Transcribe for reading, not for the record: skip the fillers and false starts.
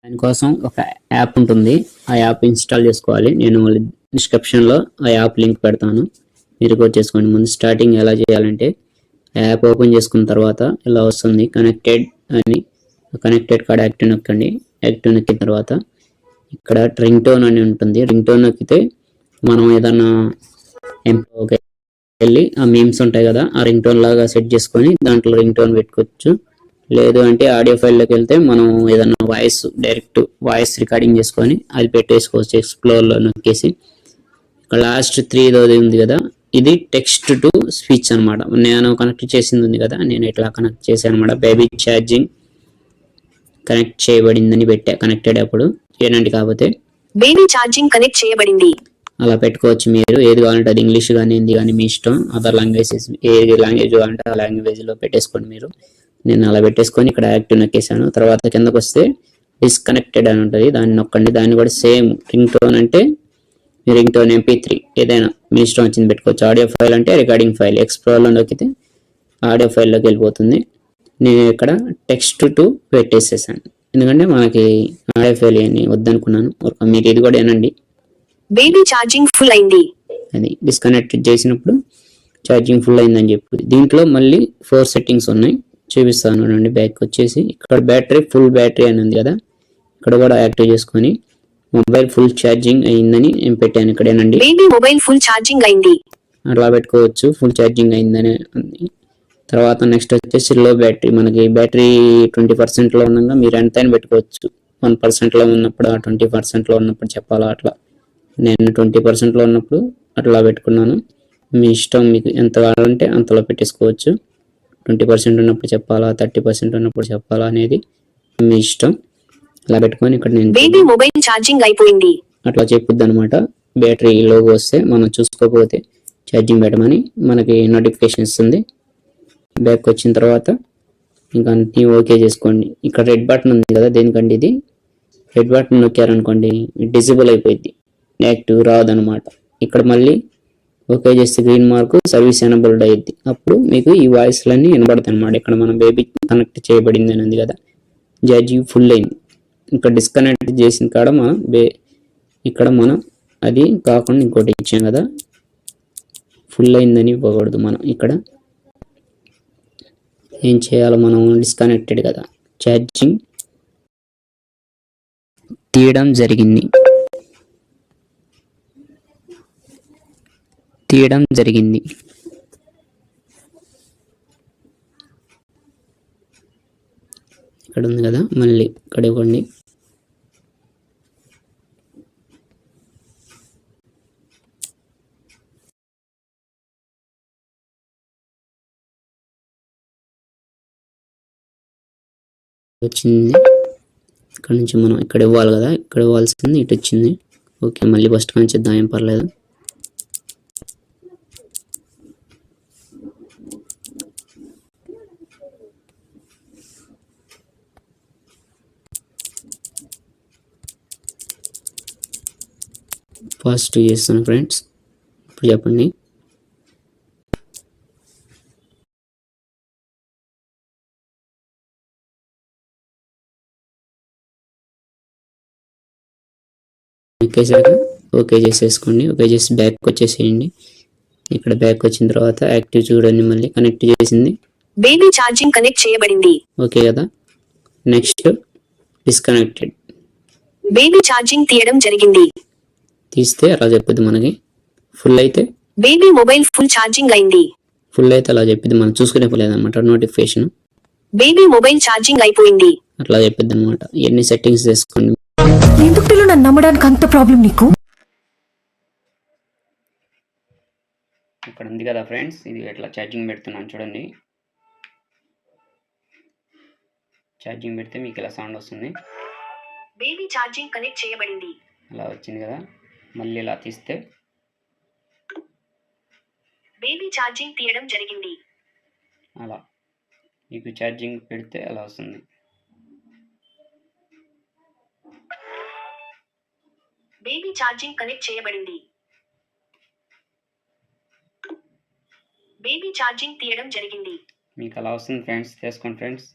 దానికోసం ఒక యాప్ ఉంటుంది. ఆ యాప్ ఇన్స్టాల్ చేసుకోవాలి. నేను డిస్క్రిప్షన్లో ఆ యాప్ లింక్ పెడతాను, మీరు కూడా చేసుకోండి. ముందు స్టార్టింగ్ ఎలా చేయాలంటే యాప్ ఓపెన్ చేసుకున్న తర్వాత ఇలా వస్తుంది కనెక్టెడ్ అని. కనెక్టెడ్ కాడ యాక్టివ్ నొక్కండి. యాక్టివ్ నొక్కిన తర్వాత ఇక్కడ రింగ్ టోన్ అని ఉంటుంది. రింగ్ టోన్ నొక్కితే మనం ఏదన్నా వెళ్ళి ఆ మీమ్స్ ఉంటాయి కదా, ఆ రింగ్ టోన్ లాగా సెట్ చేసుకొని దాంట్లో రింగ్ టోన్ పెట్టుకోవచ్చు. లేదు అంటే ఆడియో ఫైల్లోకి వెళ్తే మనం ఏదన్నా డైరెక్ట్ వాయిస్ రికార్డింగ్ చేసుకొని అది పెట్టేసుకోవచ్చు. ఎక్స్ప్లోర్లో నొక్కేసి ఇక్కడ లాస్ట్ 3 ఉంది కదా, ఇది టెక్స్ట్ టు స్పీచ్ అనమాట. నేను కనెక్ట్ చేసింది ఉంది కదా, నేను ఇట్లా కనెక్ట్ చేశాను అనమాట. బేబీ ఛార్జింగ్ కనెక్ట్ చేయబడిందని పెట్టా. కనెక్టెడ్ అప్పుడు ఏనండి, కాకపోతే బేబీ ఛార్జింగ్ కనెక్ట్ చేయబడింది అలా పెట్టుకోవచ్చు. మీరు ఏది కావాలంటే అది, ఇంగ్లీష్ కానీ హిందీ కానీ మీ ఇష్టం. అదర్ లాంగ్వేజెస్ ఏ లాంగ్వేజ్ కావాలంటే ఆ లాంగ్వేజ్లో పెట్టేసుకోండి మీరు. నేను అలా పెట్టేసుకొని ఇక్కడ యాక్టివ్ నొక్కేసాను. తర్వాత కిందకు వస్తే డిస్కనెక్టెడ్ అని ఉంటుంది, దాన్ని నొక్కండి. దాన్ని కూడా సేమ్ రింగ్ టోన్ అంటే రింగ్ టోన్ MP3 ఏదైనా మీ ఇష్టం వచ్చింది పెట్టుకోవచ్చు. ఆడియో ఫైల్ అంటే రికార్డింగ్ ఫైల్. ఎక్స్ప్లోర్లో నొక్కితే ఆడియో ఫైల్లోకి వెళ్ళిపోతుంది. నేను ఇక్కడ టెక్స్ట్ టు పెట్టేసేసాను, ఎందుకంటే మనకి ఆడియో ఫైల్ అని వద్దనుకున్నాను. మీరు ఇది కూడా ఏనండి. బేబీ ఛార్జింగ్ ఫుల్ అయింది. అది డిస్కనెక్ట్ చేసినప్పుడు ఛార్జింగ్ ఫుల్ అయిందని చెప్పి దీంట్లో మళ్ళీ 4 సెట్టింగ్స్ ఉన్నాయి, చూపిస్తాను అండి. బ్యాక్ వచ్చేసి ఇక్కడ బ్యాటరీ ఫుల్ బ్యాటరీ అని ఉంది కదా, ఇక్కడ కూడా యాక్టివ్ చేసుకొని మొబైల్ ఫుల్ ఛార్జింగ్ అయిందని నేను పెట్టాను ఇక్కడేనండి. బేబీ మొబైల్ ఫుల్ ఛార్జింగ్ అయింది అట్లా పెట్టుకోవచ్చు. ఫుల్ ఛార్జింగ్ అయిందని ఉంది. తర్వాత నెక్స్ట్ వచ్చేసి లో బ్యాటరీ. మనకి బ్యాటరీ 20% లో ఉండగా మీరు ఎంతైనా పెట్టుకోవచ్చు. 1% లో ఉన్నప్పుడు, 20% లో ఉన్నప్పుడు చెప్పాలా అట్లా. నేను 20% లో ఉన్నప్పుడు అట్లా పెట్టుకున్నాను. మీ ఇష్టం, మీకు ఎంత కావాలంటే అంతలో పెట్టేసుకోవచ్చు. 20% ఉన్నప్పుడు చెప్పాలా, 30% ఉన్నప్పుడు చెప్పాలా అనేది మీ ఇష్టం. అలా పెట్టుకొని ఇక్కడ నేను బేబీ మొబైల్ ఛార్జింగ్ అయిపోయింది అట్లా చెప్పుద్ది అనమాట. బ్యాటరీ లోగా వస్తే మనం చూసుకోకపోతే ఛార్జింగ్ పెట్టమని మనకి నోటిఫికేషన్ ఇస్తుంది. బ్యాక్ వచ్చిన తర్వాత ఇంకా అన్నీ ఓకే చేసుకోండి. ఇక్కడ రెడ్ బటన్ ఉంది కదా, దేనికండి ఇది. రెడ్ బటన్ నొక్కారనుకోండి డిజేబుల్ అయిపోయింది, యాక్టివ్ రాదనమాట. ఇక్కడ మళ్ళీ ఓకే చేస్తే గ్రీన్ మార్క్ సర్వీస్ ఎనబుల్డ్ అయ్యింది. అప్పుడు మీకు ఈ వాయిస్లన్నీ వినబడతాయి అనమాట. ఇక్కడ మన బేబీ కనెక్ట్ చేయబడింది అని ఉంది కదా, ఛార్జింగ్ ఫుల్ అయింది. ఇంకా డిస్కనెక్ట్ చేసిన కాడ ఇక్కడ మనం అది కాకుండా ఇంకోటి ఇచ్చాం కదా, ఫుల్ అయిందని ఇవ్వకూడదు. మనం ఇక్కడ ఏం చేయాలో, మనం డిస్కనెక్టెడ్ కదా, ఛార్జింగ్ తీయడం జరిగింది. ఇక్కడ ఉంది కదా, మళ్ళీ ఇక్కడ ఇవ్వండి. వచ్చింది ఇక్కడ నుంచి మనం ఇక్కడ ఇవ్వాలి కదా, ఇక్కడ ఇవ్వాల్సింది ఇటు వచ్చింది. ఓకే, మళ్ళీ ఫస్ట్ నుంచి ఇద్దాం, ఏం పర్లేదు. ఫాస్ట్ చేస్తాను ఫ్రెండ్స్. ఇప్పుడు చెప్పండి. ఎక్కేసాక ఓకే చేసేసుకోండి. ఓకే చేసి బ్యాక్ వచ్చేసేయండి. ఇక్కడ బ్యాక్ వచ్చిన తర్వాత యాక్టివ్ చూడండి, మళ్ళీ కనెక్ట్ చేసింది. బేబీ ఛార్జింగ్ కనెక్ట్ చేయబడింది. ఓకే కదా. Next disconnected. బేబీ ఛార్జింగ్ తీయడం జరిగింది. తీస్తే అలా చెప్పింది మనకి. ఫుల్ అయితే బేబీ మొబైల్ ఫుల్ ఛార్జింగ్ అయింది. ఫుల్ అయితే అలా చెప్పింది, మనం చూసుకునే పోలేదన్నమాట. నోటిఫికేషన్ బేబీ మొబైల్ ఛార్జింగ్ అయిపోయింది అట్లా చెప్పింది అనమాట. ఎన్ని సెట్టింగ్స్ చేసుకోండి. ఎందుకు నన్ను నమ్మడానికి అంత ప్రాబ్లం నీకు? ఇక్కడ ఉంది కదా ఫ్రెండ్స్, ఇది ఎట్లా ఛార్జింగ్ పెడుతున్నాను చూడండి. ఛార్జింగ్ పెడితే మీకు ఇలా సౌండ్ వస్తుంది. బేబీ ఛార్జింగ్ కనెక్ట్ చేయబడింది అలా వచ్చింది కదా. మళ్ళీ ఇలా తీస్తే బేబీ ఛార్జింగ్ తీయడం జరిగింది. అలా మీకు ఛార్జింగ్ పెడితే అలా వస్తుంది. బేబీ ఛార్జింగ్ కనెక్ట్ చేయబడింది. బేబీ ఛార్జింగ్ తీయడం జరిగింది. మీకు అలా వస్తుంది ఫ్రెండ్స్, చేసుకోండి ఫ్రెండ్స్.